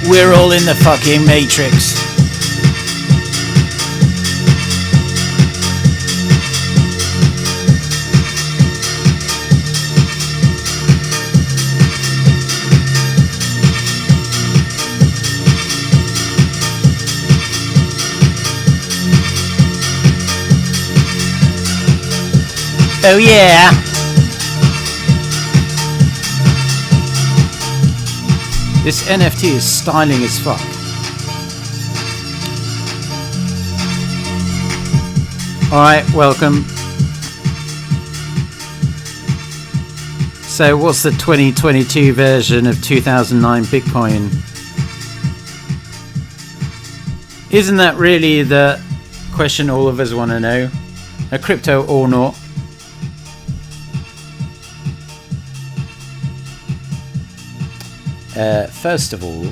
We're all in the fucking Matrix. Oh yeah. This NFT is styling as fuck. Alright, welcome. So what's the 2022 version of 2009 Bitcoin? Isn't that really the question all of us want to know? A crypto or not? First of all,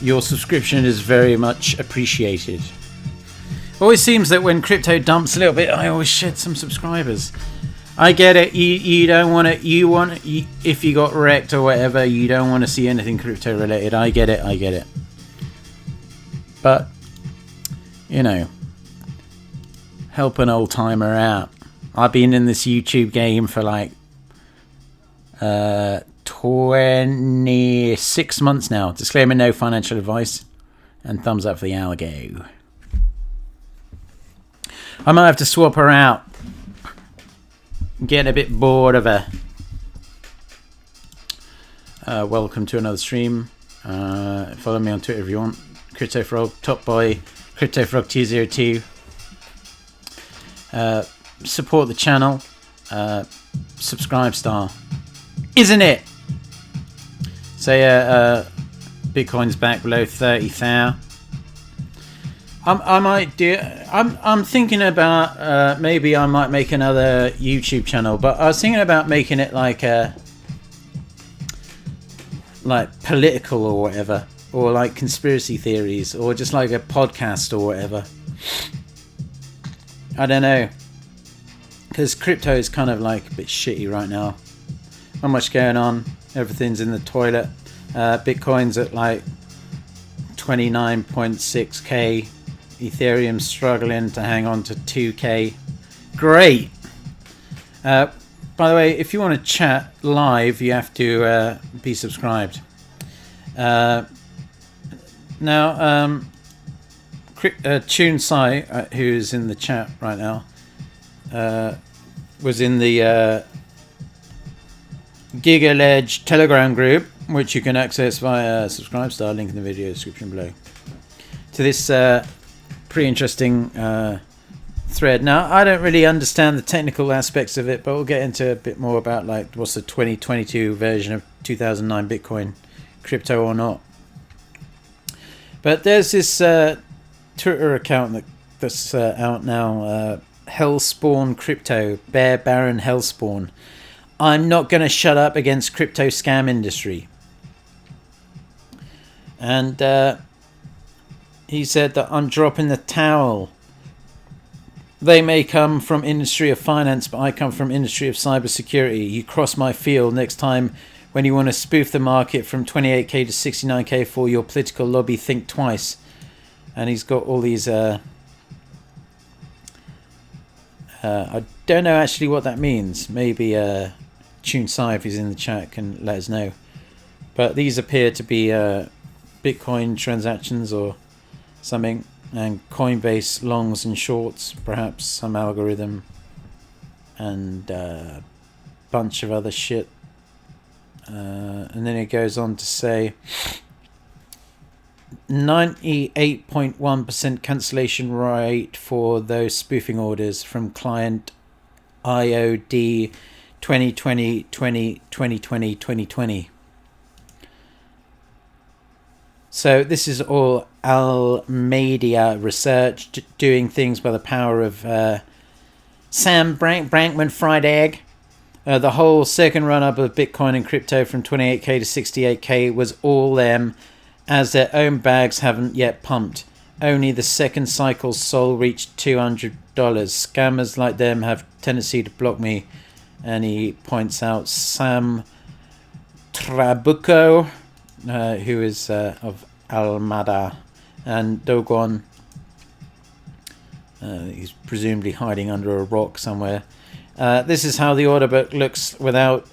your subscription is very much appreciated. Always seems that when crypto dumps a little bit, I always shed some subscribers. I get it. You don't want it. If you got wrecked or whatever, you don't want to see anything crypto related. I get it. But you know, help an old timer out. I've been in this YouTube game for like 26 months now. Disclaimer: no financial advice, and thumbs up for the algo. I might have to swap her out. Getting a bit bored of her. Welcome to another stream. Follow me on Twitter if you want. CryptoFrog, top boy, CryptoFrog202. Support the channel. Subscribe star. Isn't it? So yeah, Bitcoin's back below 30,000. I might do. I'm thinking about maybe I might make another YouTube channel, but I was thinking about making it like political or whatever, or like conspiracy theories, or just like a podcast or whatever. I don't know, because crypto is kind of like a bit shitty right now. Not much going on. Everything's in the toilet. Bitcoin's at like 29.6k. Ethereum struggling to hang on to 2k. Great. By the way, if you want to chat live, you have to be subscribed. Now, Tune Sai, who's in the chat right now, was in the GigaLedge Telegram group, which you can access via subscribe star, link in the video description below, to this pretty interesting thread. Now, I don't really understand the technical aspects of it, but we'll get into a bit more about like what's the 2022 version of 2009 Bitcoin, crypto or not. But there's this Twitter account that's out now, Hellspawn Crypto, Bear Baron Hellspawn. I'm not going to shut up against crypto scam industry. And he said that I'm dropping the towel. They may come from industry of finance, but I come from industry of cybersecurity. You cross my field next time when you want to spoof the market from 28k to 69k for your political lobby. Think twice. And he's got all these. I don't know actually what that means. Maybe Tune Sai, if he's in the chat, can let us know. But these appear to be Bitcoin transactions or something, and Coinbase longs and shorts, perhaps some algorithm, and a bunch of other shit. And then it goes on to say 98.1% cancellation rate for those spoofing orders from client IOD 2020 2020. So this is all Almedia research, doing things by the power of Sam Bankman-Fried egg. The whole second run-up of Bitcoin and crypto from 28k to 68k was all them, as their own bags haven't yet pumped. Only the second cycle's soul reached $200. Scammers like them have tendency to block me. And he points out Sam Trabucco, who is of Almada, and Dogon. He's presumably hiding under a rock somewhere. This is how the order book looks without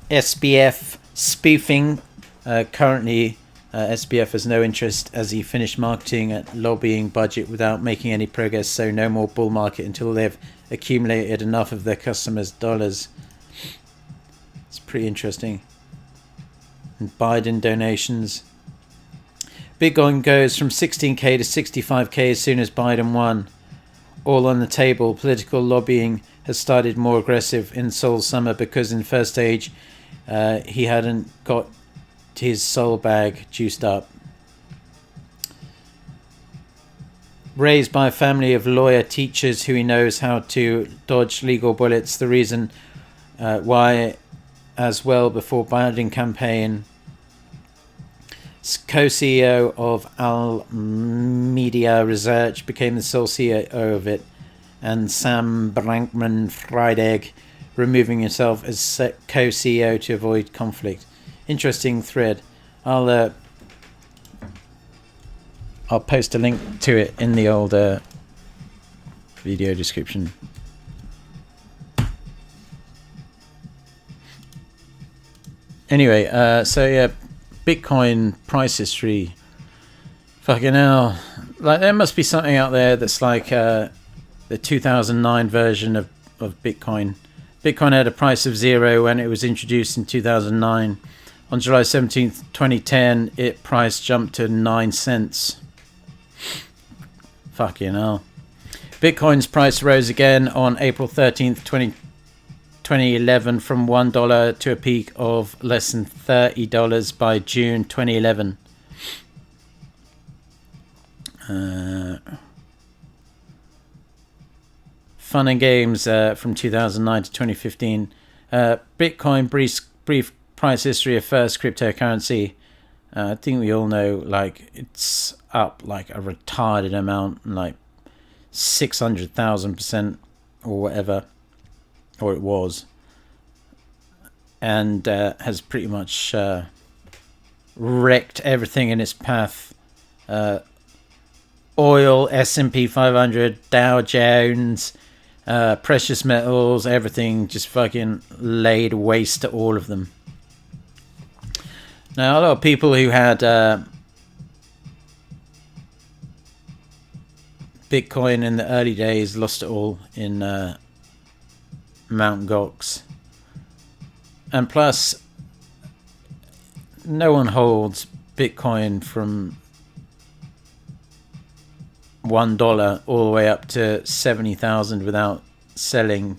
SBF spoofing. Currently, SBF has no interest as he finished marketing at lobbying budget without making any progress, so no more bull market until they've accumulated enough of their customers' dollars. It's pretty interesting. And Biden donations. Bitcoin goes from 16k to 65k as soon as Biden won. All on the table. Political lobbying has started more aggressive in Seoul summer because in first stage he hadn't got his soul bag juiced up. Raised by a family of lawyer teachers who he knows how to dodge legal bullets. The reason why as well before Biden campaign. Co-CEO of Al Media Research became the sole CEO of it, and Sam Bankman-Fried removing himself as co-CEO to avoid conflict. Interesting thread. I'll post a link to it in the old video description. Anyway, so yeah. Bitcoin price history. Fucking hell. Like, there must be something out there that's like the 2009 version of Bitcoin. Bitcoin had a price of 0 when it was introduced in 2009. On July 17th, 2010, its price jumped to 9 cents. Fucking hell. Bitcoin's price rose again on April 13th, 2011 from $1 to a peak of less than $30 by June 2011. Fun and games from 2009 to 2015. Bitcoin brief price history of first cryptocurrency. I think we all know, like, it's up like a retarded amount, like 600,000% or whatever. Or it was, and has pretty much wrecked everything in its path. Oil, S&P 500, Dow Jones, precious metals, everything just fucking laid waste to all of them. Now, a lot of people who had Bitcoin in the early days lost it all in Mount Gox, and plus no one holds Bitcoin from $1 all the way up to 70,000 without selling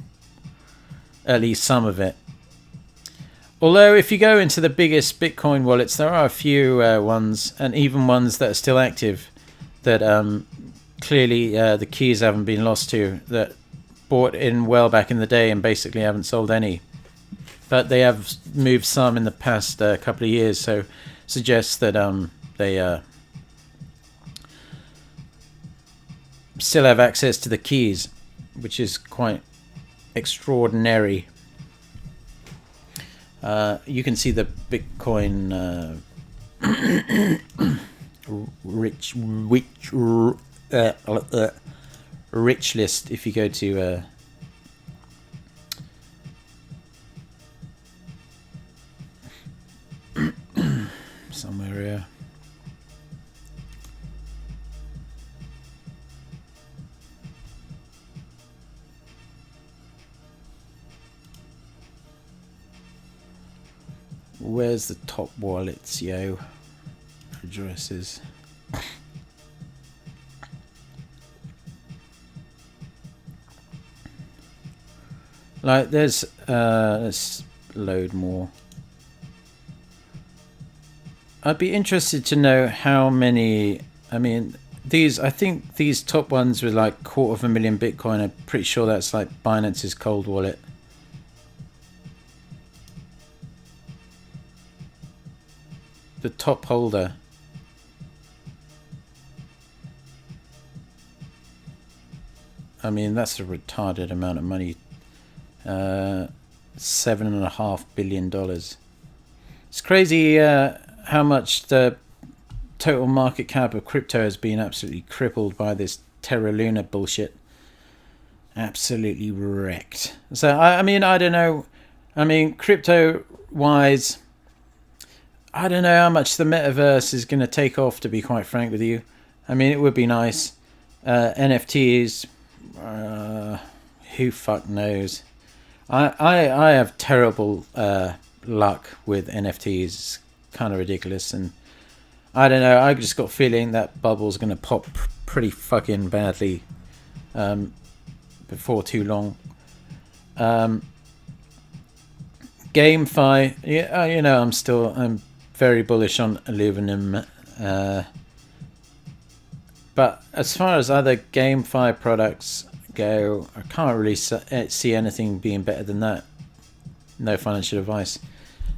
at least some of it. Although if you go into the biggest Bitcoin wallets, there are a few ones, and even ones that are still active, that clearly the keys haven't been lost to, that bought in well back in the day and basically haven't sold any, but they have moved some in the past couple of years, so suggests that they still have access to the keys, which is quite extraordinary. You can see the Bitcoin rich list if you go to somewhere here. Where's the top wallets, yo? Addresses. Like, there's let's load more. I'd be interested to know how many. I mean, I think these top ones were like 250,000 Bitcoin. I'm pretty sure that's like Binance's cold wallet. The top holder. I mean, that's a retarded amount of money. $7.5 billion. It's crazy how much the total market cap of crypto has been absolutely crippled by this Terra Luna bullshit. Absolutely wrecked. So, I mean, I don't know. I mean, crypto-wise, I don't know how much the metaverse is going to take off, to be quite frank with you. I mean, it would be nice. NFTs, who fuck knows? I have terrible luck with NFTs. It's kind of ridiculous, and I don't know. I just got a feeling that bubble's going to pop pretty fucking badly before too long. GameFi, yeah, you know, I'm very bullish on aluminum. But as far as other GameFi products go, I can't really see anything being better than that. No financial advice.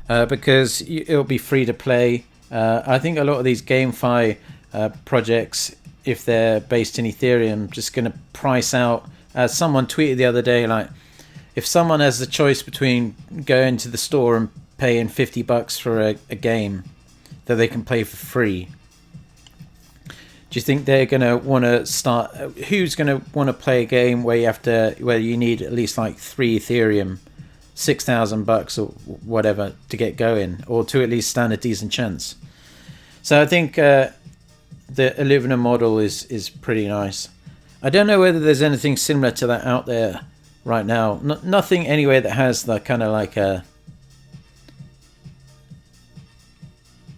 Because it'll be free to play. I think a lot of these GameFi projects, if they're based in Ethereum, just going to price out, as someone tweeted the other day, like, if someone has the choice between going to the store and paying $50 for a game that they can play for free, do you think they're going to want to start? Who's going to want to play a game where you need at least like 3 Ethereum, $6,000 or whatever to get going, or to at least stand a decent chance? So I think the aluminum model is pretty nice. I don't know whether there's anything similar to that out there right now. Nothing anyway that has the kind of like that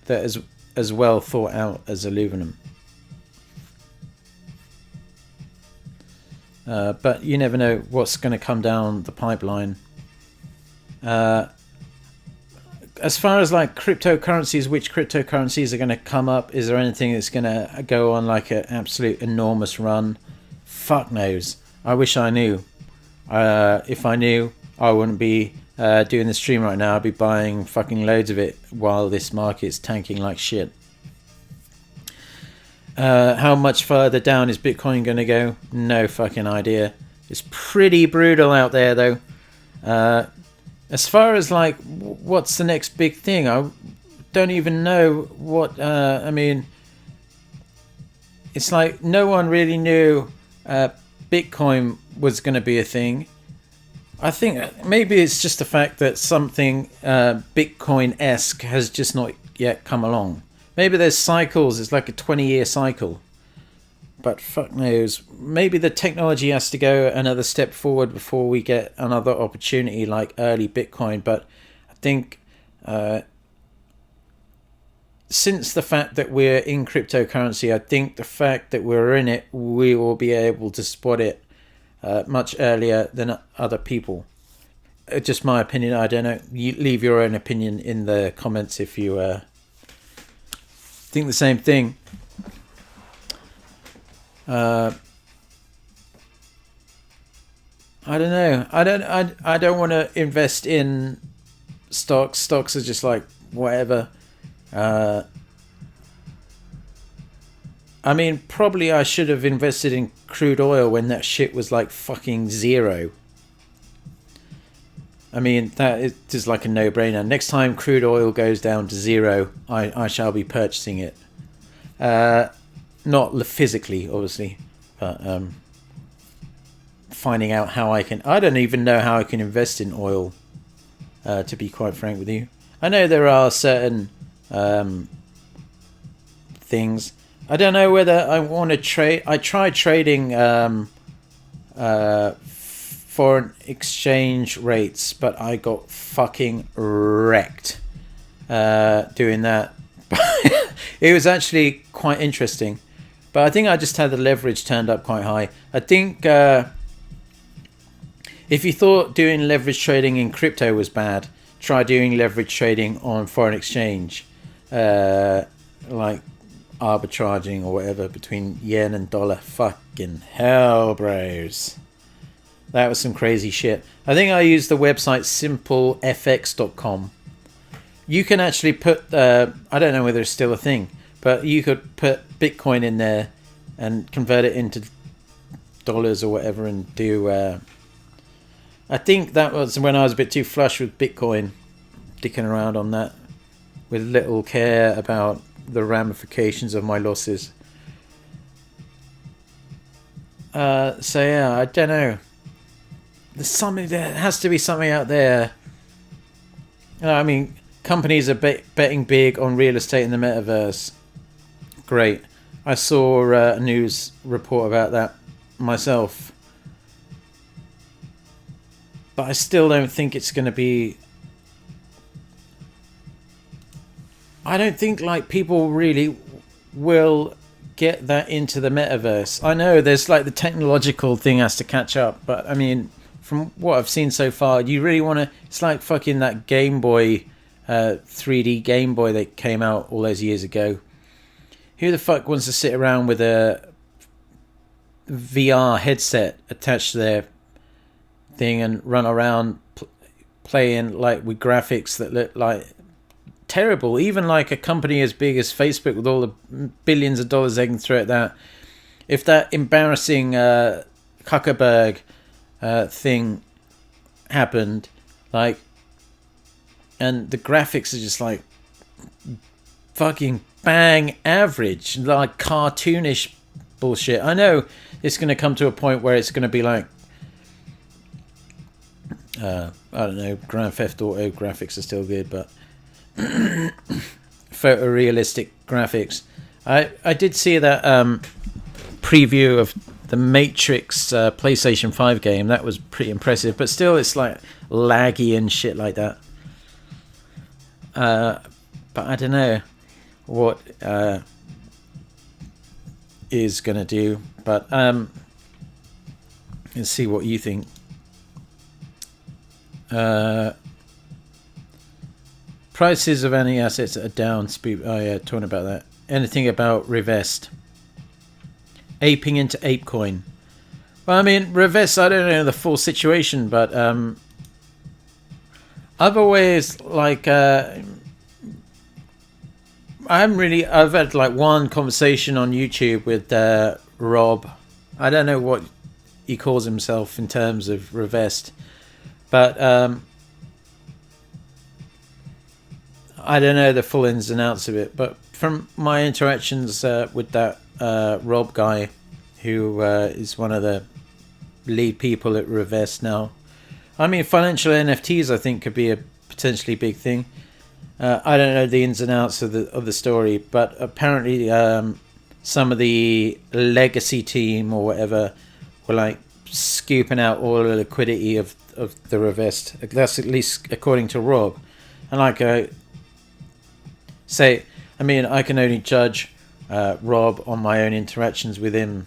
is as well thought out as aluminum. But you never know what's going to come down the pipeline. As far as like cryptocurrencies, which cryptocurrencies are going to come up? Is there anything that's going to go on like an absolute enormous run? Fuck knows. I wish I knew. If I knew, I wouldn't be doing the stream right now. I'd be buying fucking loads of it while this market's tanking like shit. How much further down is Bitcoin going to go? No fucking idea. It's pretty brutal out there, though. As far as like what's the next big thing, I don't even know what. I mean, it's like no one really knew Bitcoin was going to be a thing. I think maybe it's just the fact that something Bitcoin-esque has just not yet come along. Maybe there's cycles, it's like a 20-year cycle. But fuck knows. Maybe the technology has to go another step forward before we get another opportunity like early Bitcoin. But I think since the fact that we're in cryptocurrency, I think the fact that we're in it, we will be able to spot it much earlier than other people. Just my opinion, I don't know. You leave your own opinion in the comments if you think the same thing. I don't know. I don't want to invest in stocks. Stocks are just like whatever. I mean, probably I should have invested in crude oil when that shit was like fucking zero. I mean, that is just like a no-brainer. Next time crude oil goes down to zero, I shall be purchasing it. Not physically, obviously, but finding out how I can... I don't even know how I can invest in oil, to be quite frank with you. I know there are certain things. I don't know whether I want to trade... I tried trading foreign exchange rates, but I got fucking wrecked doing that. It was actually quite interesting, but I think I just had the leverage turned up quite high. I think if you thought doing leverage trading in crypto was bad, try doing leverage trading on foreign exchange, like arbitraging or whatever between yen and dollar. Fucking hell, bros. That was some crazy shit. I think I used the website simplefx.com. You can actually put, I don't know whether it's still a thing, but you could put Bitcoin in there and convert it into dollars or whatever and do... I think that was when I was a bit too flush with Bitcoin, dicking around on that. with little care about the ramifications of my losses. So yeah, I don't know. There has to be something out there. I mean, companies are betting big on real estate in the metaverse. Great. I saw a news report about that myself. But I still don't think it's going to be... I don't think like people really will get that into the metaverse. I know there's like the technological thing has to catch up, but I mean, from what I've seen so far, you really want to... It's like fucking that Game Boy, 3D Game Boy that came out all those years ago. Who the fuck wants to sit around with a VR headset attached to their thing and run around playing like with graphics that look like terrible? Even like a company as big as Facebook with all the billions of dollars they can throw at that, if that embarrassing Zuckerberg thing happened, like, and the graphics are just like fucking bang average, like cartoonish bullshit. I know it's going to come to a point where it's going to be like I don't know, Grand Theft Auto graphics are still good, but photorealistic graphics. I did see that preview of the Matrix PlayStation 5 game. That was pretty impressive, but still it's like laggy and shit like that. But I don't know what is gonna do, but let's see what you think. Prices of any assets are down. Oh yeah, talking about that. Anything about Revest? Aping into ApeCoin. Well, I mean, Revest, I don't know the full situation, but other ways, like I've had like one conversation on YouTube with Rob. I don't know what he calls himself in terms of Revest, but I don't know the full ins and outs of it. But from my interactions with that Rob guy, who is one of the lead people at Revest now, I mean, financial NFTs I think could be a potentially big thing. I don't know the ins and outs of the story, but apparently some of the legacy team or whatever were like scooping out all the liquidity of the Revest. That's at least according to Rob. And like I mean, I can only judge Rob on my own interactions with him,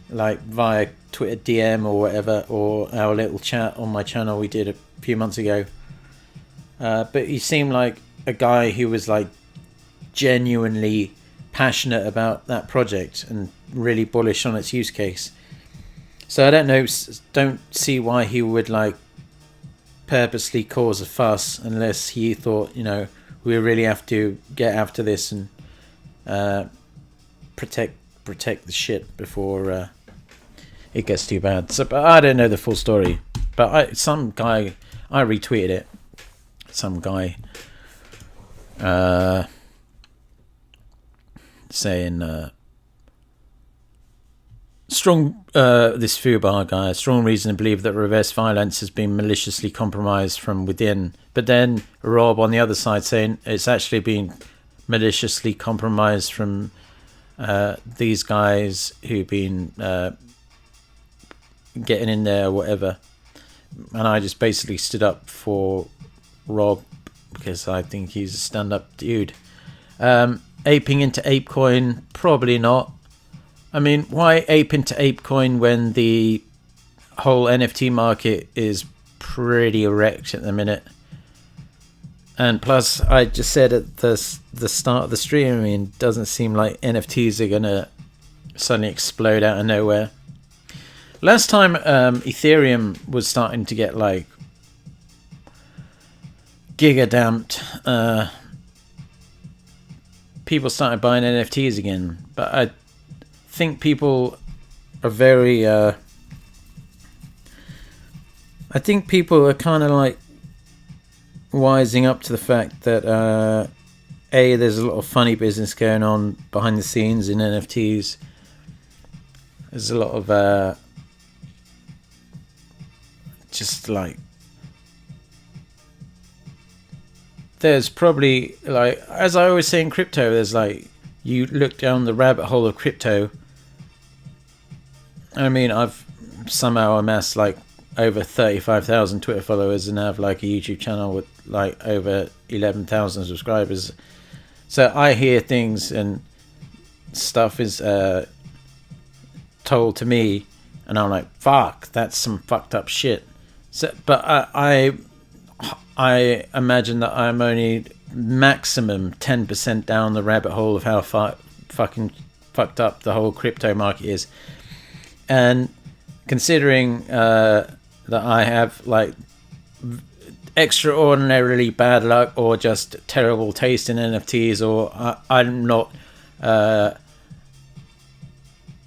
like via Twitter DM or whatever, or our little chat on my channel we did a few months ago. But he seemed like a guy who was like genuinely passionate about that project and really bullish on its use case. So I don't see why he would like purposely cause a fuss unless he thought, you know, we really have to get after this and protect the shit before it gets too bad. So, but I don't know the full story. But I retweeted it. Some guy saying this Fubar guy, a strong reason to believe that reverse violence has been maliciously compromised from within. But then Rob on the other side saying it's actually been maliciously compromised from these guys who've been getting in there or whatever. And I just basically stood up for Rob because I think he's a stand-up dude. Aping into ApeCoin, probably not. I mean, why ape into ApeCoin when the whole NFT market is pretty wrecked at the minute? And plus, I just said at the start of the stream, I mean, it doesn't seem like NFTs are going to suddenly explode out of nowhere. Last time Ethereum was starting to get like giga damped, people started buying NFTs again. But I think people are very I think people are kind of like wising up to the fact that there's a lot of funny business going on behind the scenes in NFTs. There's a lot of just like, there's probably, like, as I always say in crypto, there's like, you look down the rabbit hole of crypto. I mean, I've somehow amassed like over 35,000 Twitter followers and have like a YouTube channel with like over 11,000 subscribers. So I hear things and stuff is told to me, and I'm like, fuck, that's some fucked up shit. So, but I imagine that I'm only maximum 10% down the rabbit hole of how fucking fucked up the whole crypto market is. And considering that I have like extraordinarily bad luck or just terrible taste in NFTs, or I'm not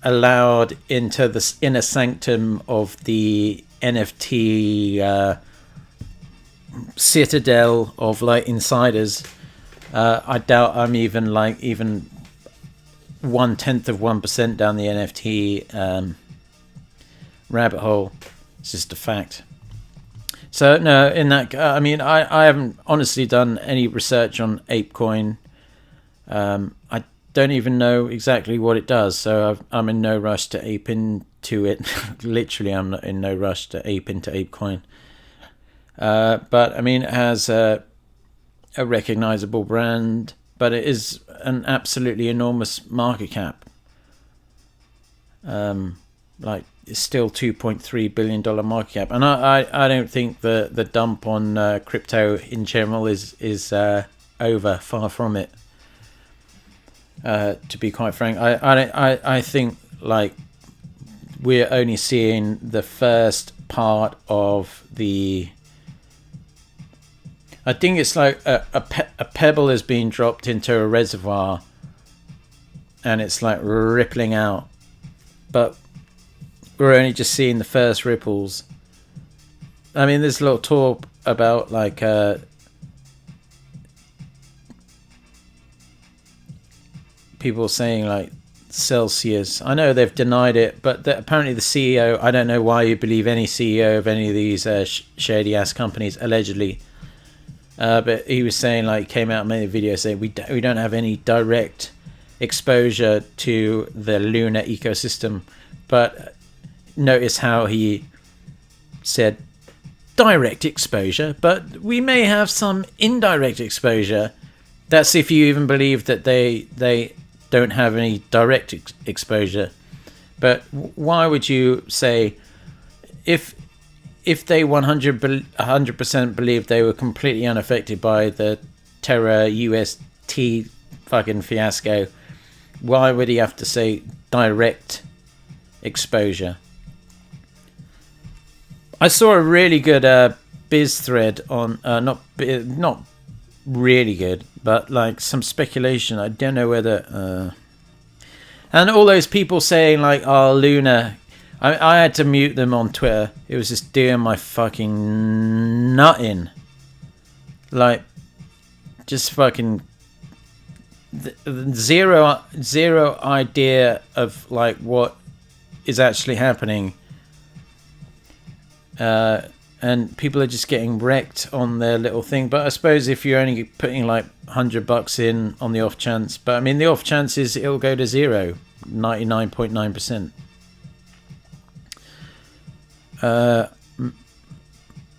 allowed into the inner sanctum of the NFT citadel of like insiders, I doubt I'm even 0.1% down the NFT rabbit hole. It's just a fact. So no, in that, I mean, I haven't honestly done any research on ApeCoin. I don't even know exactly what it does, so I'm in no rush to ape into it. Literally, I'm not in no rush to ape into ApeCoin. But I mean, it has a recognizable brand, but it is an absolutely enormous market cap. Like, it's still $2.3 billion market cap, and I don't think the dump on crypto in general is over. Far from it. To be quite frank, I think like we're only seeing the first part of the. I think it's like a pebble is being dropped into a reservoir, and it's like rippling out, but we're only just seeing the first ripples. I mean, there's a lot of talk about like people saying like Celsius. I know they've denied it, but apparently the CEO, I don't know why you believe any CEO of any of these shady ass companies, allegedly, but he was saying, like, came out and made a video saying we don't have any direct exposure to the Luna ecosystem, but notice how he said direct exposure, but we may have some indirect exposure. That's if you even believe that they don't have any direct exposure. But why would you say, if they 100% believed they were completely unaffected by the Terra UST fucking fiasco, why would he have to say direct exposure? I saw a really good biz thread on not really good, but like some speculation. I don't know whether and all those people saying like, oh, Luna, I had to mute them on Twitter. It was just doing my fucking nutting. Like, just fucking zero idea of like what is actually happening. And people are just getting wrecked on their little thing. But I suppose if you're only putting like $100 in on the off chance, but I mean the off chance is it'll go to zero, 99.9%.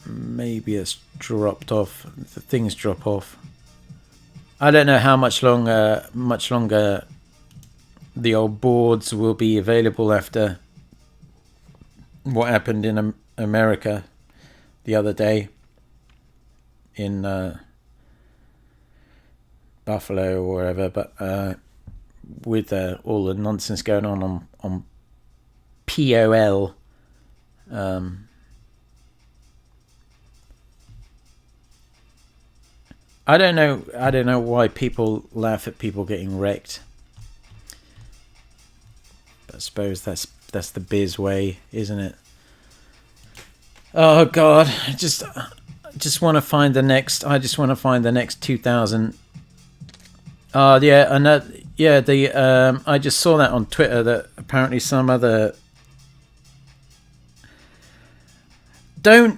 Maybe it's dropped off. The things drop off. I don't know how much longer the old boards will be available after what happened in America the other day in Buffalo or wherever, but with all the nonsense going on POL, I don't know why people laugh at people getting wrecked, but I suppose that's the biz way, isn't it? Oh God, just just want to find the next. I just want to find the next 2,000. Oh yeah, and that, yeah. The I just saw that on Twitter that apparently some other. Don't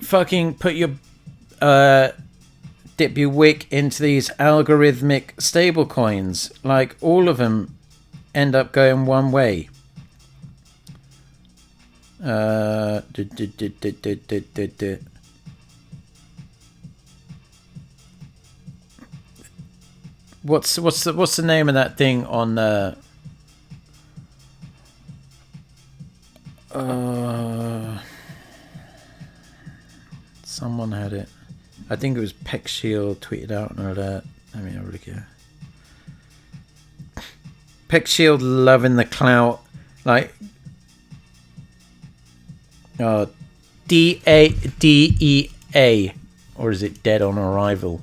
fucking put your dip your wick into these algorithmic stablecoins. Like, all of them end up going one way. What's the name of that thing on someone had it. I think it was Peck Shield tweeted out an alert. Let me have a look here. Peck Shield loving the clout, like DEA, or is it Dead on Arrival?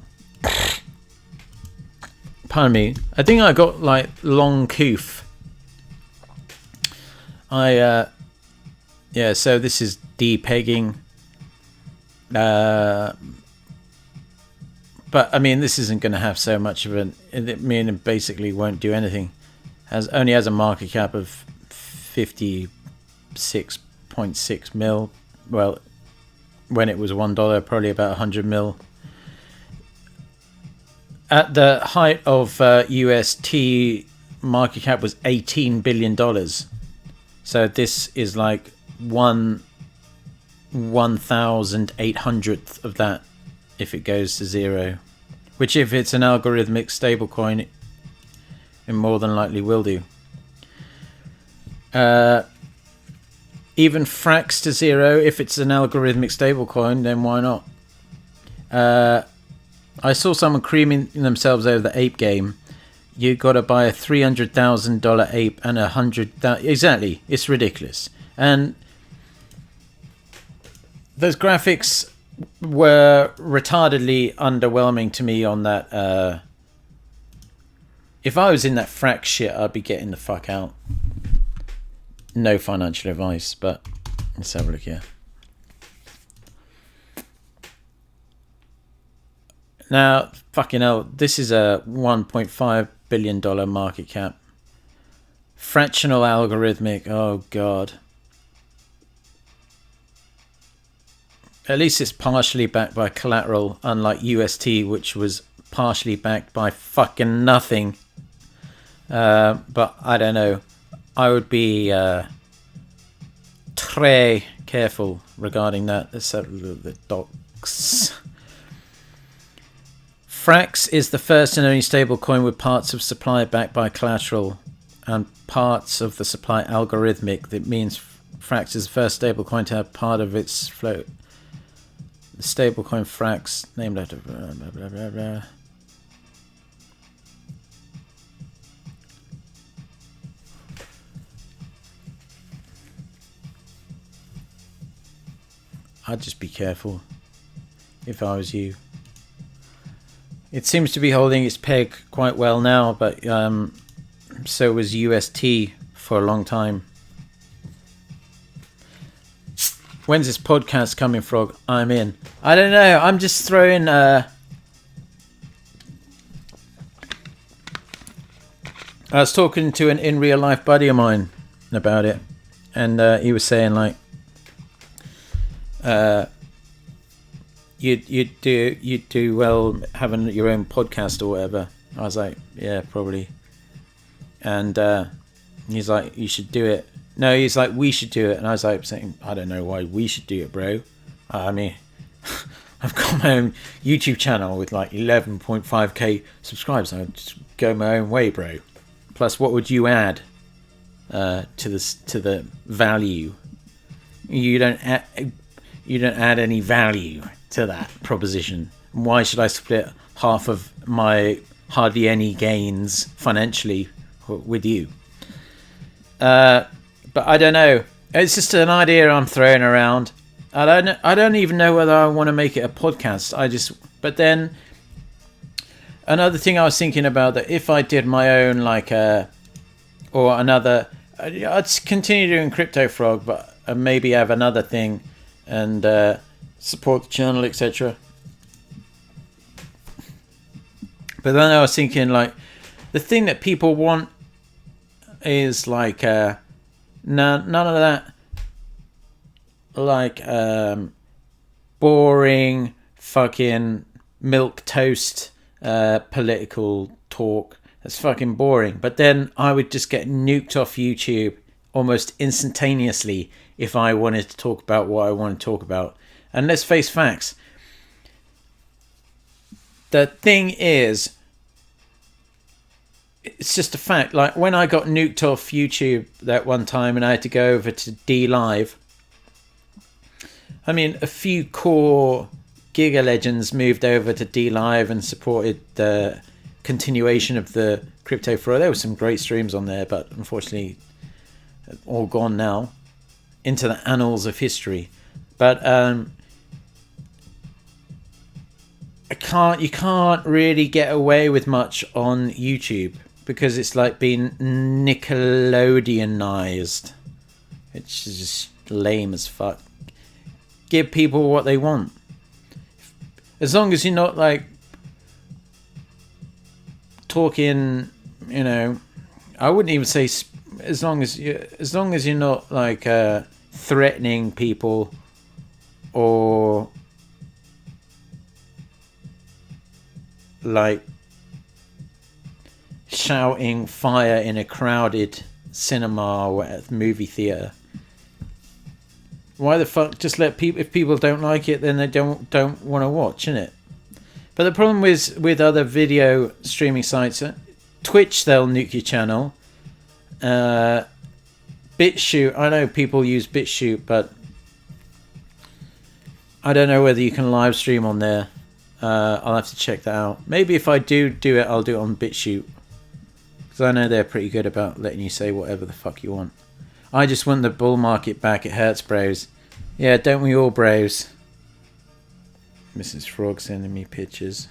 Pardon me. I think I got like long coof. Yeah. So this is depegging. But I mean, this isn't going to have so much of an. It basically won't do anything. Only has a market cap of 56.6 mil. Well, when it was $1, probably about 100 mil. At the height of UST, market cap was $18 billion. So this is like 1/1800th of that if it goes to zero. Which, if it's an algorithmic stablecoin, it more than likely will do. Even frax to zero, if it's an algorithmic stablecoin, then why not? I saw someone creaming themselves over the ape game. You got to buy a $300,000 ape and 100,000. Exactly, it's ridiculous. And those graphics were retardedly underwhelming to me on that. If I was in that frack shit, I'd be getting the fuck out. No financial advice, but let's have a look here. Now, fucking hell, this is a $1.5 billion market cap. Fractional algorithmic, oh god. At least it's partially backed by collateral, unlike UST, which was partially backed by fucking nothing. But I don't know. I would be très careful regarding that. Let's have a look at the docs. Frax is the first and only stablecoin with parts of supply backed by collateral and parts of the supply algorithmic. That means Frax is the first stablecoin to have part of its float. The stablecoin Frax, named after blah, blah, blah, blah, blah. I'd just be careful if I was you. It seems to be holding its peg quite well now, but so was UST for a long time. When's this podcast coming, Frog? I'm in. I don't know. I'm just throwing. I was talking to an in real life buddy of mine about it, and he was saying like, you'd do well having your own podcast or whatever. I was like, yeah, probably. And he's like, you should do it. No, he's like, we should do it. And I was like saying, I don't know why we should do it, bro. I mean, I've got my own YouTube channel with like 11.5k subscribers. I'd just go my own way, bro. Plus, what would you add to the value? You don't add any value to that proposition. Why should I split half of my hardly any gains financially with you? But I don't know. It's just an idea I'm throwing around. I don't even know whether I want to make it a podcast. But then another thing I was thinking about, that if I did my own or another, I'd continue doing Crypto Frog, but maybe have another thing and support the channel, etc. But then I was thinking, like, the thing that people want is like none of that, like boring fucking milk toast political talk. That's fucking boring. But then I would just get nuked off YouTube almost instantaneously if I wanted to talk about what I want to talk about. And let's face facts. The thing is, it's just a fact. Like, when I got nuked off YouTube that one time and I had to go over to DLive, I mean, a few core Giga legends moved over to DLive and supported the continuation of the crypto furrow. There were some great streams on there, but unfortunately all gone now into the annals of history. But you can't really get away with much on YouTube because it's like being Nickelodeonized. It's just lame as fuck. Give people what they want. As long as you're not like talking, you know, I wouldn't even say as long as you're not like threatening people or like shouting fire in a crowded cinema or movie theater. Why the fuck just let people, if people don't like it, then they don't want to watch, innit? But the problem with other video streaming sites, Twitch, they'll nuke your channel. BitChute, I know people use BitChute, but I don't know whether you can live stream on there. I'll have to check that out. Maybe if I do it, I'll do it on BitChute, because I know they're pretty good about letting you say whatever the fuck you want. I just want the bull market back. It hurts, bros. Yeah, don't we all, bros? Mrs. Frog sending me pictures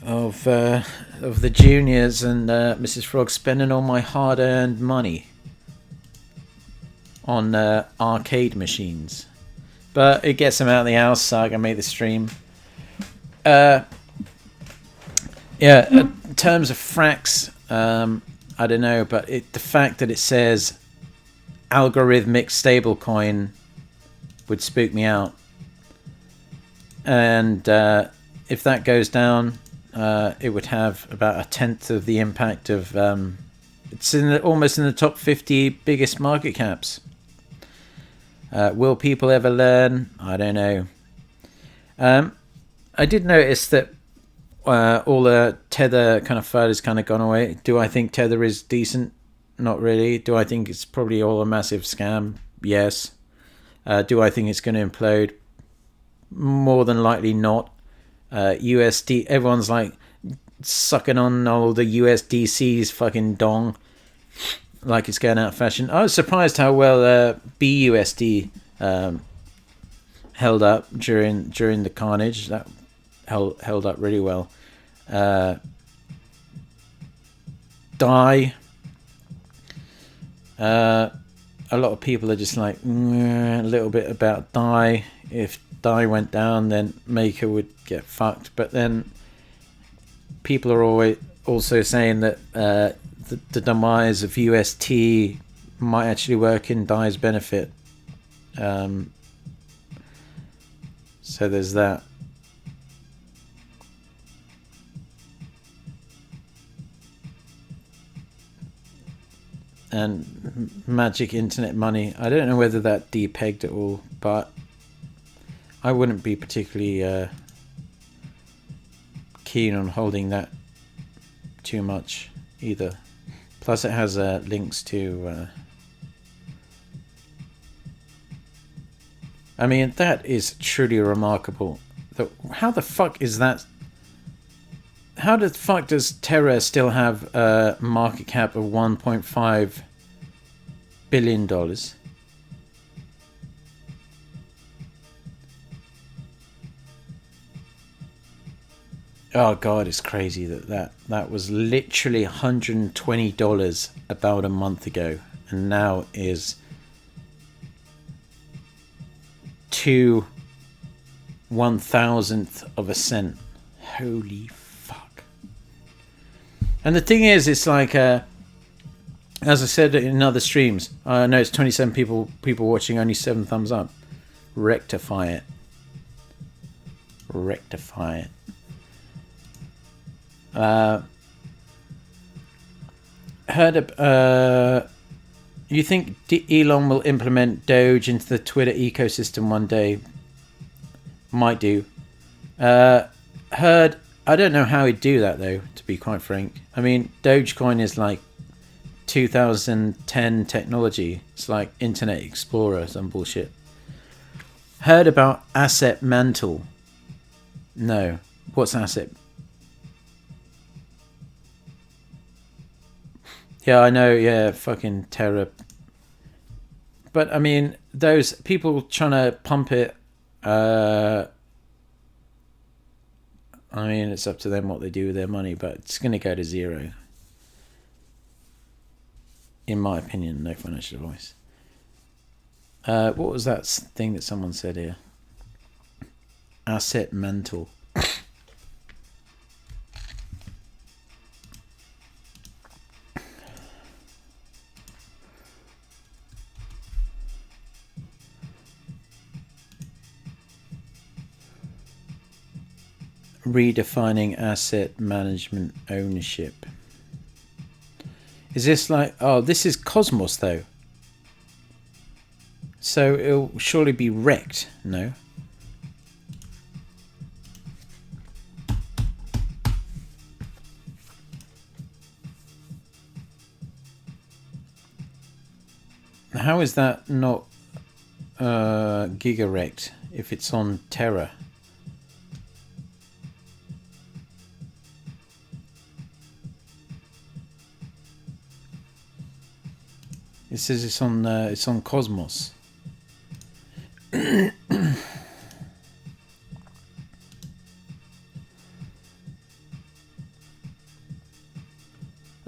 of the juniors and Mrs. Frog spending all my hard-earned money on arcade machines. But it gets them out of the house, so I can make the stream. Yeah, in terms of fracks, I don't know, but the fact that it says algorithmic stablecoin would spook me out. And if that goes down, it would have about 1/10 of the impact of. It's almost in the top 50 biggest market caps. Will people ever learn? I don't know. I did notice that all the Tether kind of FUD has kind of gone away. Do I think Tether is decent? Not really. Do I think it's probably all a massive scam? Yes. Do I think it's going to implode? More than likely not. USD, everyone's like sucking on all the USDC's fucking dong like it's going out of fashion. I was surprised how well BUSD held up during the carnage. That held up really well. DAI, a lot of people are just like a little bit about DAI. If DAI went down, then Maker would get fucked. But then people are always also saying that the demise of UST might actually work in DAI's benefit. So there's that. And magic internet money. I don't know whether that depegged it all, but I wouldn't be particularly keen on holding that too much either. Plus it has links to I mean, that is truly remarkable. How the fuck is that? How the fuck does Terra still have a market cap of $1.5 billion? Oh god, it's crazy that was literally $120 about a month ago, and now is 2 1,000th of a cent. Holy fuck. And the thing is, it's like, as I said in other streams, I know it's 27 people watching, only 7 thumbs up. Rectify it. Rectify it. You think Elon will implement Doge into the Twitter ecosystem one day? Might do. Heard. I don't know how he'd do that though, to be quite frank. I mean, Dogecoin is like 2010 technology. It's like Internet Explorer, some bullshit. Heard about asset mantle. No. What's asset? Yeah, I know. Yeah, fucking terror. But I mean, those people trying to pump it. I mean, it's up to them what they do with their money, but it's going to go to zero. In my opinion, no financial advice. What was that thing that someone said here? Asset mantle. Redefining asset management ownership. Is this like... Oh, this is Cosmos, though. So it'll surely be wrecked, no? How is that not giga-wrecked if it's on Terra? It says it's on Cosmos. I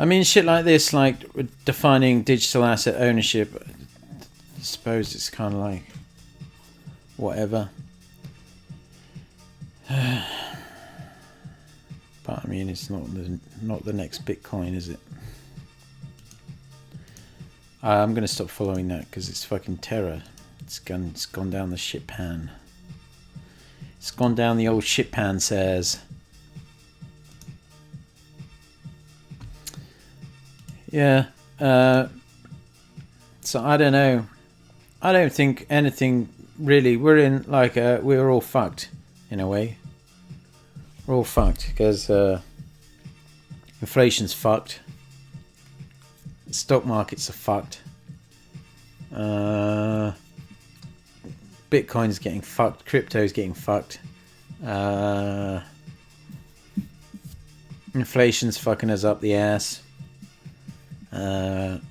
mean, shit like this, like defining digital asset ownership. I suppose it's kind of like whatever. But I mean, it's not the next Bitcoin, is it? I'm gonna stop following that because it's fucking terror. It's gone down the shit pan. It's gone down the old shit pan, says. Yeah. So I don't know. I don't think anything really. We're in like we're all fucked in a way. We're all fucked because inflation's fucked. Stock markets are fucked. Bitcoin's getting fucked. Crypto's getting fucked. Inflation's fucking us up the ass.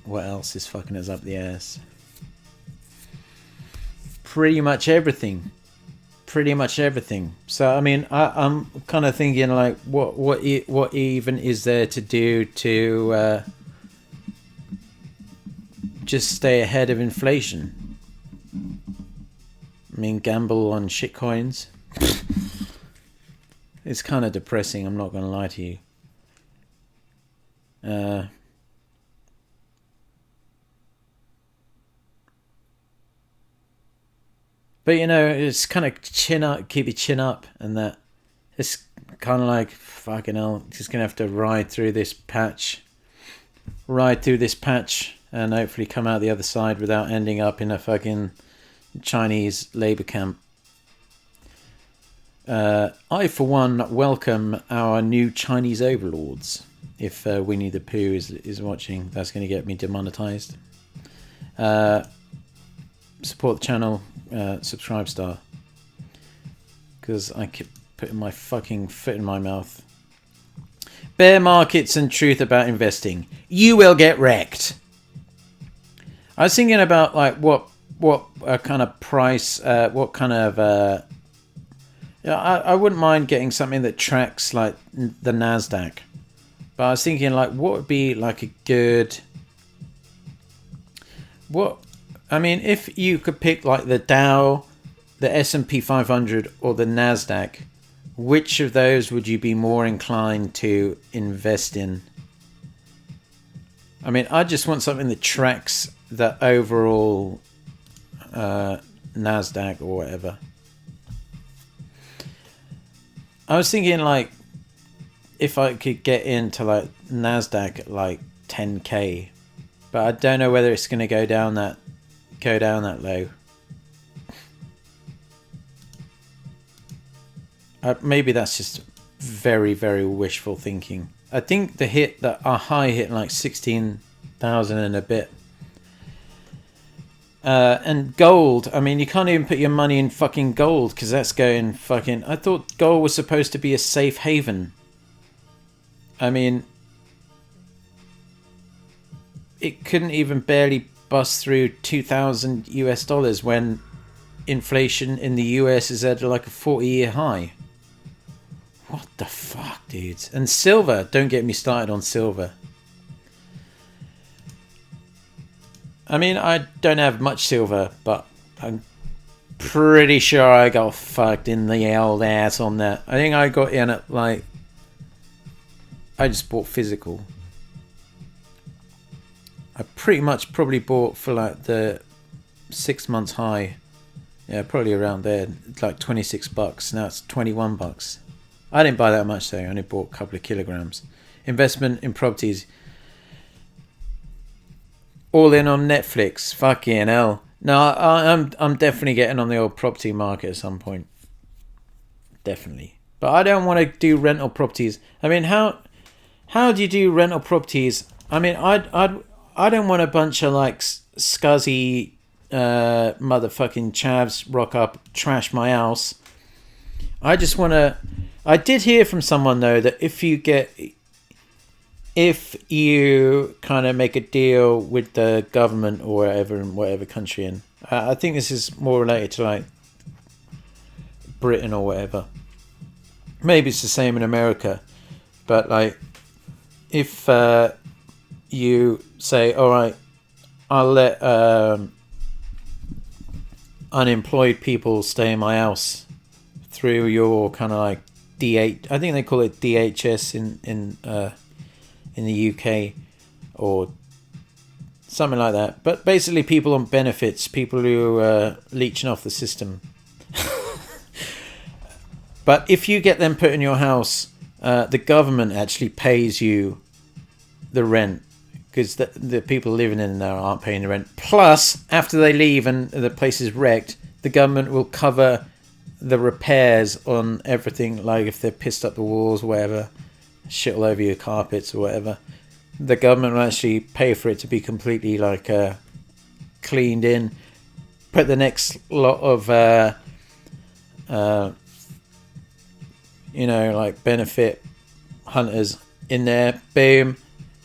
What else is fucking us up the ass? Pretty much everything. Pretty much everything. So I mean, I'm kind of thinking like, what even is there to do to just stay ahead of inflation? I mean, gamble on shitcoins. It's kind of depressing, I'm not going to lie to you. But you know, it's kind of chin up, keep your chin up, and that. It's kind of like, fucking hell, just going to have to ride through this patch. And hopefully come out the other side without ending up in a fucking Chinese labor camp. I, for one, welcome our new Chinese overlords. If Winnie the Pooh is watching, that's going to get me demonetized. Support the channel, subscribe star. Because I keep putting my fucking foot in my mouth. Bear markets and truth about investing. You will get wrecked. I was thinking about like what kind of price, what kind of. I wouldn't mind getting something that tracks like the Nasdaq, but I was thinking like what would be like a good. I mean, if you could pick like the Dow, the S&P 500 or the Nasdaq, which of those would you be more inclined to invest in? I mean, I just want something that tracks the overall Nasdaq or whatever. I was thinking like if I could get into like Nasdaq at like 10k, but I don't know whether it's going to go down that low. Maybe that's just very, very wishful thinking. I think our high hit like 16,000 and a bit. And gold, I mean, you can't even put your money in fucking gold because that's going fucking... I thought gold was supposed to be a safe haven. I mean, it couldn't even barely bust through 2,000 US dollars when inflation in the US is at like a 40-year high. What the fuck, dudes? And silver, don't get me started on silver. I mean, I don't have much silver, but I'm pretty sure I got fucked in the old ass on that. I think I got in at like... I just bought physical. I pretty much probably bought for like the 6 months high. Yeah, probably around there. It's like $26. Now it's $21. I didn't buy that much though. I only bought a couple of kilograms. Investment in properties. All in on Netflix. Fucking hell. No, I'm definitely getting on the old property market at some point. Definitely. But I don't want to do rental properties. I mean, how do you do rental properties? I mean, I don't want a bunch of like scuzzy motherfucking chavs rock up, trash my house. I just want to... I did hear from someone though that if you kind of make a deal with the government or whatever in whatever country in, I think this is more related to like Britain or whatever. Maybe it's the same in America, but like if you say, all right, I'll let unemployed people stay in my house through your kind of like I think they call it DHS in the UK or something like that. But basically people on benefits, people who are leeching off the system. But if you get them put in your house, the government actually pays you the rent because the people living in there aren't paying the rent. Plus, after they leave and the place is wrecked, the government will cover the repairs on everything, like if they're pissed up the walls or whatever, shit all over your carpets or whatever, the government will actually pay for it to be completely like cleaned in. Put the next lot of like benefit hunters in there, boom,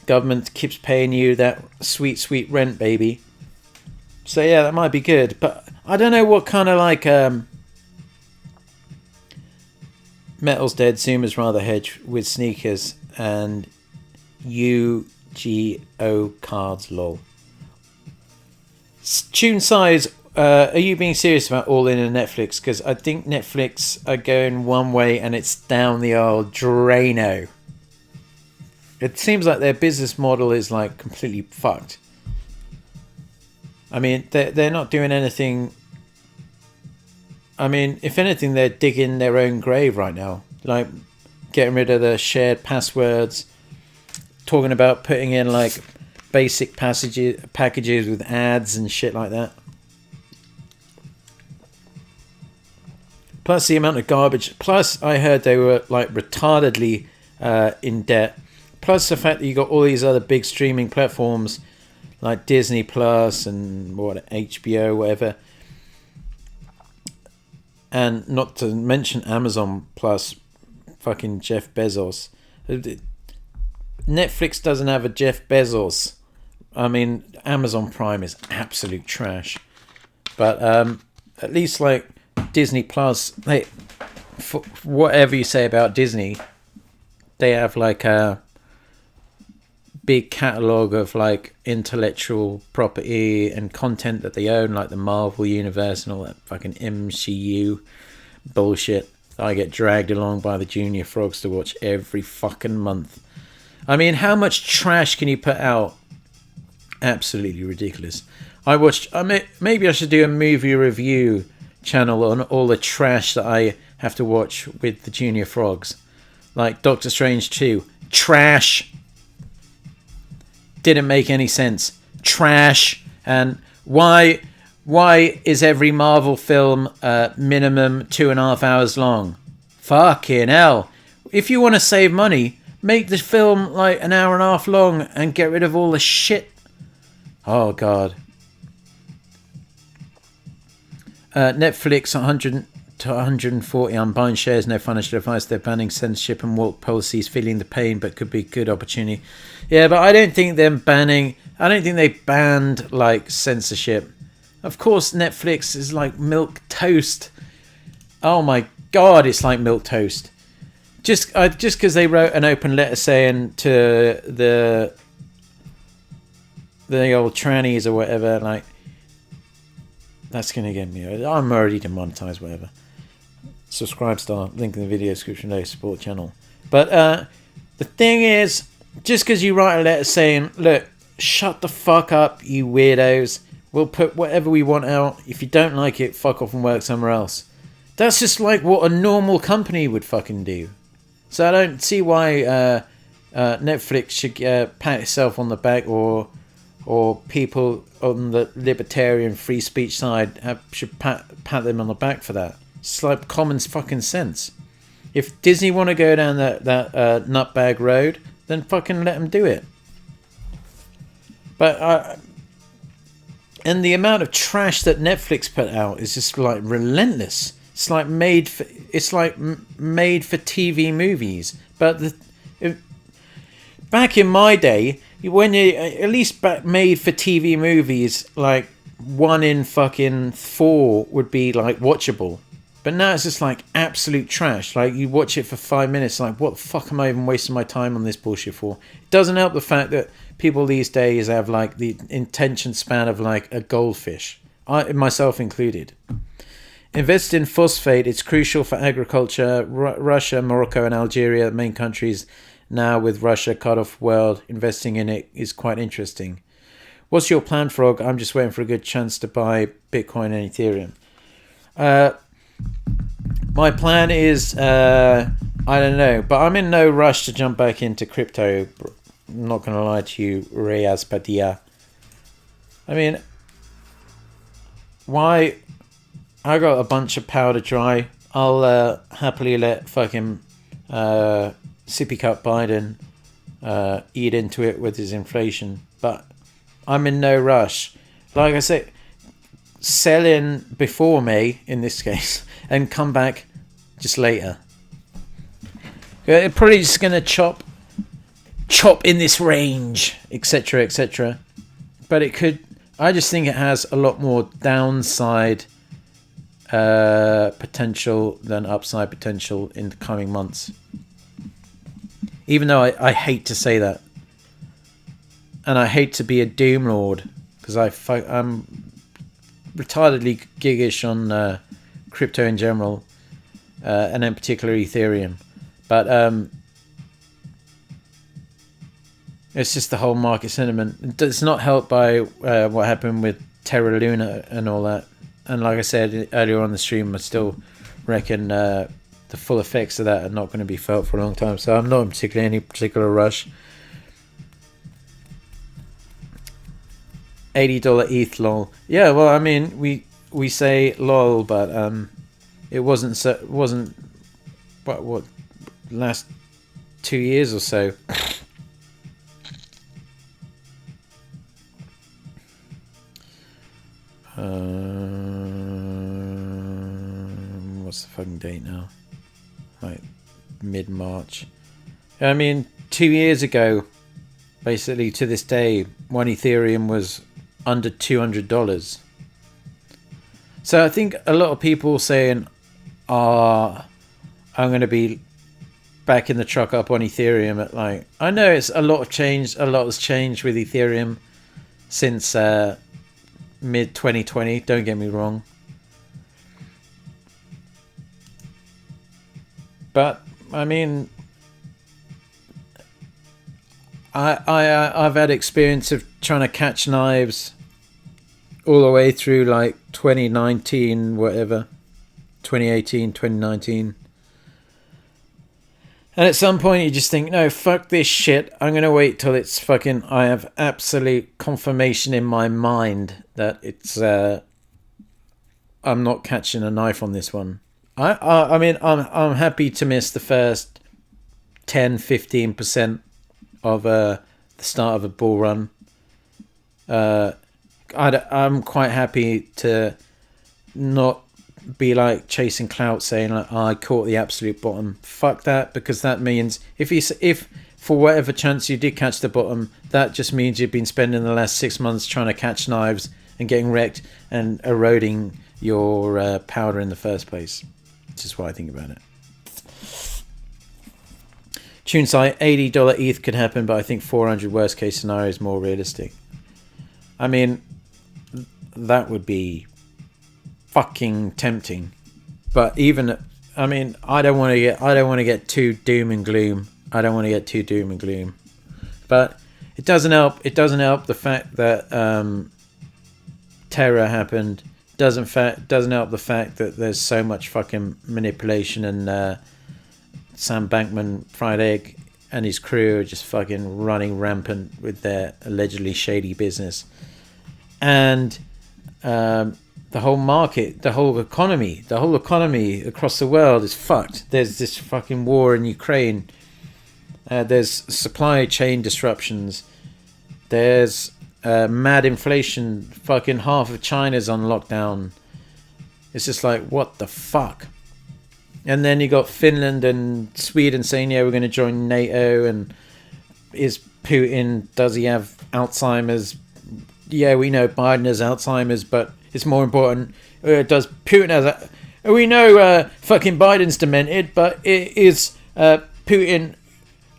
government keeps paying you that sweet rent, baby. So yeah, that might be good, but I don't know what kind of like Metal's dead, Zuma's rather hedge with sneakers and UGO cards, lol. Tune size, are you being serious about all in and Netflix? Because I think Netflix are going one way and it's down the old Drano. It seems like their business model is like completely fucked. I mean, they're not doing anything. I mean, if anything, they're digging their own grave right now. Like, getting rid of the shared passwords. Talking about putting in, like, basic packages with ads and shit like that. Plus the amount of garbage. Plus, I heard they were, like, retardedly in debt. Plus the fact that you got all these other big streaming platforms, like Disney Plus and HBO, whatever. And not to mention Amazon plus fucking Jeff Bezos. Netflix doesn't have a Jeff Bezos. I mean, Amazon Prime is absolute trash. But at least like Disney Plus, whatever you say about Disney, they have like big catalogue of like intellectual property and content that they own, like the Marvel universe and all that fucking MCU bullshit that I get dragged along by the junior frogs to watch every fucking month. I mean, how much trash can you put out? Absolutely ridiculous. I watched, maybe I should do a movie review channel on all the trash that I have to watch with the junior frogs. Like Doctor Strange 2. Trash. Didn't make any sense. Trash. And why is every Marvel film minimum 2.5 hours long? Fucking hell. If you want to save money, make the film like an hour and a half long and get rid of all the shit. Oh God. Netflix 100 to 140. I'm buying shares, no financial advice. They're banning censorship and woke policies, feeling the pain, but could be good opportunity. Yeah, but I don't think they're banning. I don't think they banned like censorship. Of course, Netflix is like milk toast. Oh my God, it's like milk toast. Just because they wrote an open letter saying to the old trannies or whatever, like, that's going to get me. I'm already demonetized, whatever. Subscribe star, link in the video description below, support channel. But the thing is, just because you write a letter saying, look, shut the fuck up, you weirdos. We'll put whatever we want out. If you don't like it, fuck off and work somewhere else. That's just like what a normal company would fucking do. So I don't see why Netflix should pat itself on the back, or people on the libertarian free speech side should pat them on the back for that. It's like common fucking sense. If Disney want to go down that nutbag road, then fucking let them do it. But and the amount of trash that Netflix put out is just like relentless. It's like made for TV movies. But back in my day, when you at least made for TV movies, like 1 in fucking 4 would be like watchable. But now it's just like absolute trash. Like you watch it for 5 minutes, like what the fuck am I even wasting my time on this bullshit for? It doesn't help the fact that people these days have like the attention span of like a goldfish, myself included. Invest in phosphate. It's crucial for agriculture. Russia, Morocco and Algeria, the main countries now with Russia cut off world. Investing in it is quite interesting. What's your plan, Frog? I'm just waiting for a good chance to buy Bitcoin and Ethereum. My plan is, I don't know, but I'm in no rush to jump back into crypto. I'm not going to lie to you, Reyes Padilla. I mean, why? I got a bunch of powder dry. I'll happily let fucking sippy cup Biden eat into it with his inflation. But I'm in no rush. Like I said, sell in before May, in this case, and come back just later. It's probably just going to chop in this range, etc., etc. But it could, I just think it has a lot more downside potential than upside potential in the coming months. Even though I hate to say that, and I hate to be a doom lord, because I'm retardedly giggish on crypto in general, and in particular Ethereum, but it's just the whole market sentiment. It's not helped by what happened with Terra Luna and all that. And like I said earlier on the stream, I still reckon the full effects of that are not going to be felt for a long time. So I'm not in any particular rush. $80 ETH lol. Yeah, well, I mean, we say lol, but it wasn't what last 2 years or so. What's the fucking date now? Like mid-March. I mean, 2 years ago, basically to this day, one Ethereum was under $200. So I think a lot of people saying, I'm going to be backing the truck up on Ethereum at like, I know it's a lot has changed with Ethereum since mid 2020, don't get me wrong, but I mean, I've had experience of trying to catch knives all the way through like 2019, whatever, 2018, 2019. And at some point you just think, no, fuck this shit. I'm going to wait till it's fucking, I have absolute confirmation in my mind that it's, I'm not catching a knife on this one. I mean, I'm happy to miss the first 10-15% of the start of a bull run. I'm quite happy to not be like chasing clout, saying like, oh, I caught the absolute bottom. Fuck that, because that means if for whatever chance you did catch the bottom, that just means you've been spending the last 6 months trying to catch knives and getting wrecked and eroding your powder in the first place. Which is what I think about it. TuneSite, $80 ETH could happen, but I think 400 worst case scenario is more realistic. I mean, that would be fucking tempting, but even, I mean, I don't want to get too doom and gloom. But it doesn't help the fact that terror happened. Doesn't help the fact that there's so much fucking manipulation, and Sam Bankman-Fried Egg and his crew are just fucking running rampant with their allegedly shady business. And the whole market, the whole economy across the world is fucked. There's this fucking war in Ukraine. There's supply chain disruptions. There's mad inflation. Fucking half of China's on lockdown. It's just like, what the fuck? And then you got Finland and Sweden saying, yeah, we're going to join NATO. And is Putin, does he have Alzheimer's? Yeah, we know Biden has Alzheimer's, but it's more important, does Putin has we know fucking Biden's demented, but is Putin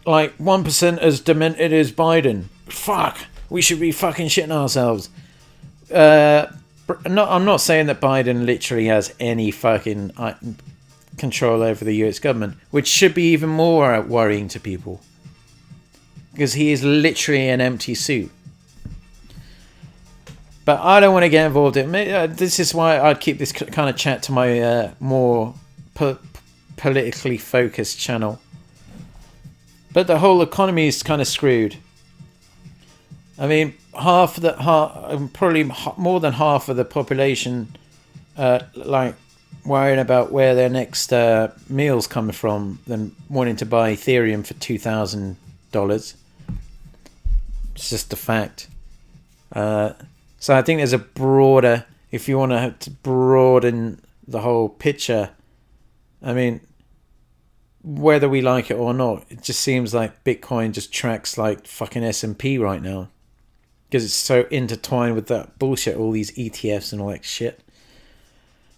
like 1% as demented as Biden? Fuck, we should be fucking shitting ourselves. I'm not saying that Biden literally has any fucking control over the US government, which should be even more worrying to people, because he is literally an empty suit. But I don't want to get involved in it. This is why I'd keep this kind of chat to my more politically focused channel. But the whole economy is kind of screwed. I mean, probably more than half of the population, like worrying about where their next meal's coming from, than wanting to buy Ethereum for $2,000. It's just a fact. So I think there's a broader, if you want to broaden the whole picture, I mean, whether we like it or not, it just seems like Bitcoin just tracks like fucking S&P right now, because it's so intertwined with that bullshit, all these ETFs and all that shit.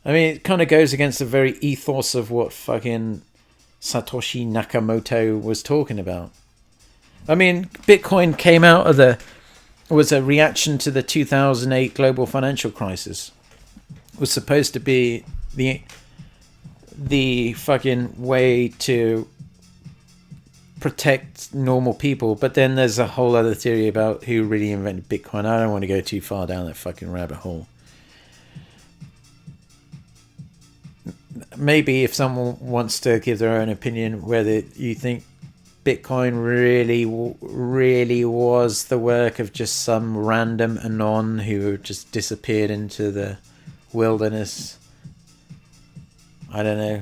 I mean, it kind of goes against the very ethos of what fucking Satoshi Nakamoto was talking about. I mean, Bitcoin came out of was a reaction to the 2008 global financial crisis. It was supposed to be the fucking way to protect normal people, but then there's a whole other theory about who really invented Bitcoin. I don't want to go too far down that fucking rabbit hole. Maybe if someone wants to give their own opinion whether you think Bitcoin really was the work of just some random anon who just disappeared into the wilderness, I don't know.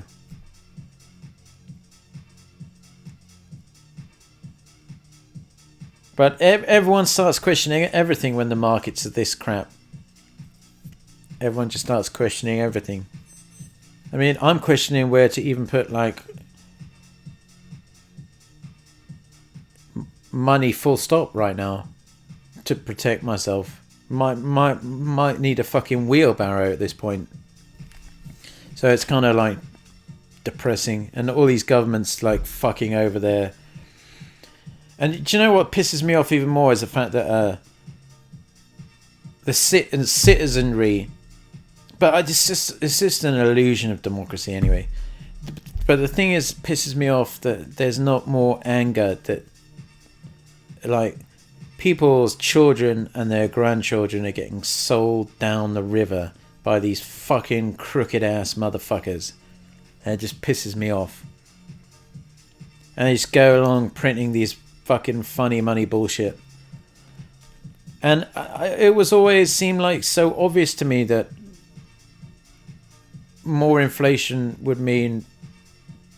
But everyone starts questioning everything when the markets are this crap. Everyone just starts questioning everything. I mean, I'm questioning where to even put like money full stop right now to protect myself. Might need a fucking wheelbarrow at this point. So it's kind of like depressing. And all these governments like fucking over there. And do you know what pisses me off even more is the fact that the citizenry, but it's just an illusion of democracy anyway. But the thing is, pisses me off that there's not more anger that, like, people's children and their grandchildren are getting sold down the river by these fucking crooked ass motherfuckers. And it just pisses me off. And they just go along printing these fucking funny money bullshit. And it was always seemed like so obvious to me that more inflation would mean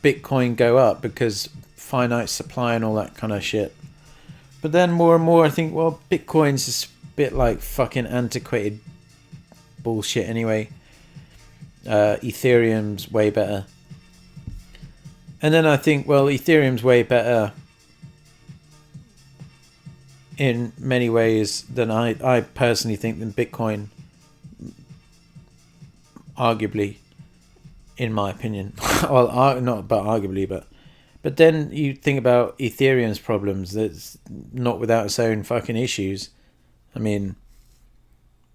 Bitcoin go up because finite supply and all that kind of shit. But then more and more I think, well, Bitcoin's just a bit like fucking antiquated bullshit anyway. Ethereum's way better. And then I think, well, Ethereum's way better in many ways than I personally think than Bitcoin. Arguably, in my opinion. Well, not but arguably, but then you think about Ethereum's problems. That's not without its own fucking issues. I mean,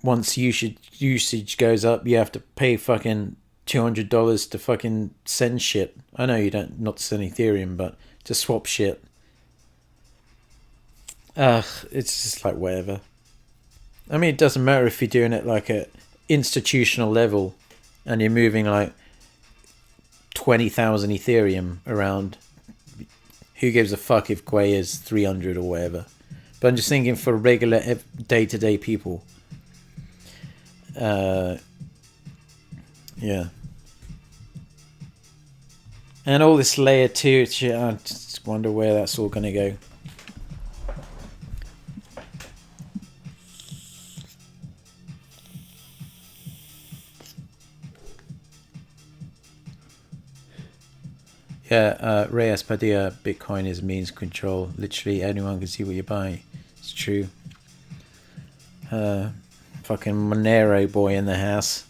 once usage goes up, you have to pay fucking $200 to fucking send shit. I know you don't, not to send Ethereum, but to swap shit. It's just like whatever. I mean, it doesn't matter if you're doing it like at institutional level and you're moving like 20,000 Ethereum around. Who gives a fuck if Gwei is 300 or whatever? But I'm just thinking for regular day-to-day people. Yeah. And all this layer 2 shit, I just wonder where that's all going to go. Yeah, Reyes Padilla, Bitcoin is means control. Literally anyone can see what you buy. It's true. Fucking Monero boy in the house.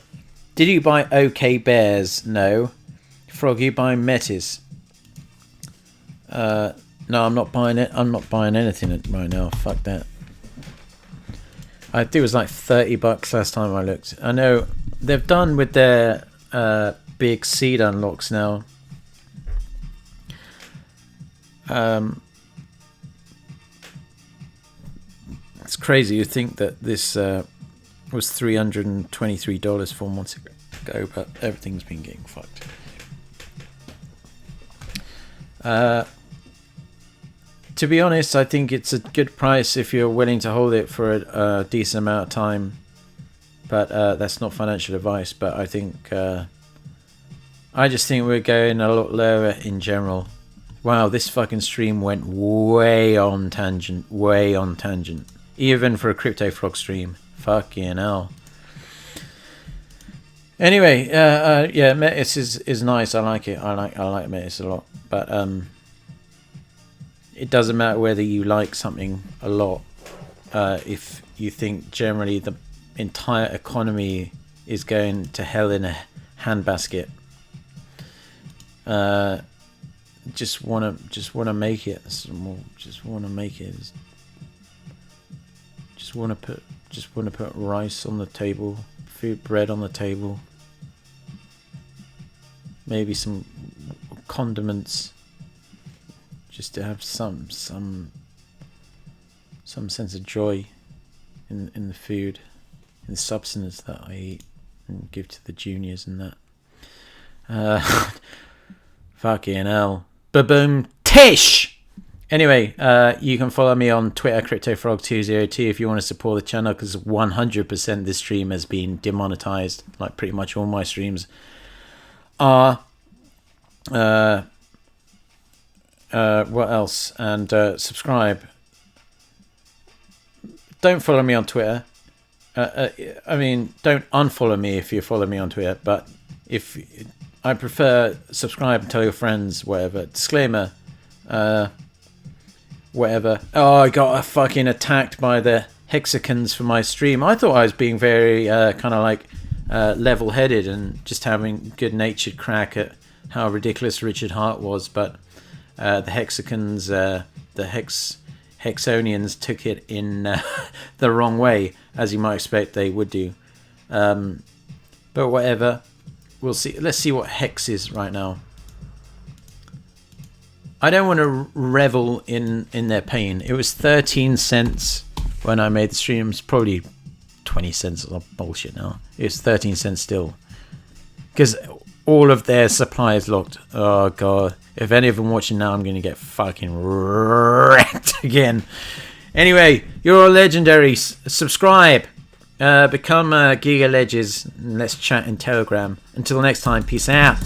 Did you buy OK Bears? No. Frog, you buying Metis? No, I'm not buying it. I'm not buying anything right now. Fuck that. I think it was like $30 last time I looked. I know they've done with their big seed unlocks now. It's crazy. You think that this was $323 4 months ago, but everything's been getting fucked. To be honest, I think it's a good price if you're willing to hold it for a decent amount of time. But that's not financial advice. But I think I just think we're going a lot lower in general. Wow, this fucking stream went way on tangent. Way on tangent. Even for a Crypto Frog stream. Fucking hell. Anyway, yeah, Metis is nice. I like it. I like Metis a lot. But it doesn't matter whether you like something a lot. If you think generally the entire economy is going to hell in a handbasket. Just wanna make it. Just wanna make it. Just wanna put rice on the table, bread on the table. Maybe some condiments, just to have some sense of joy in the food, in the substance that I eat and give to the juniors and that. Fucking hell. Ba-boom tish! Anyway, you can follow me on Twitter, CryptoFrog202, if you want to support the channel, because 100% this stream has been demonetized, like pretty much all my streams are. What else? And subscribe. Don't follow me on Twitter. I mean, don't unfollow me if you follow me on Twitter, but if I prefer subscribe and tell your friends, whatever. Disclaimer, whatever. Oh, I got fucking attacked by the hexagons for my stream. I thought I was being very kind of like level-headed and just having good-natured crack at how ridiculous Richard Hart was, but the hexagons, the Hexonians took it in the wrong way, as you might expect they would do. But whatever, we'll see. Let's see what hex is right now. I don't want to revel in their pain. It was 13 cents when I made the streams. Probably 20 cents of bullshit now. It's 13 cents still, because all of their supply is locked. Oh god, if any of them watching now, I'm going to get fucking wrecked again. Anyway, you're all legendary. Subscribe, become Giga Ledges, and let's chat in Telegram. Until next time, peace out.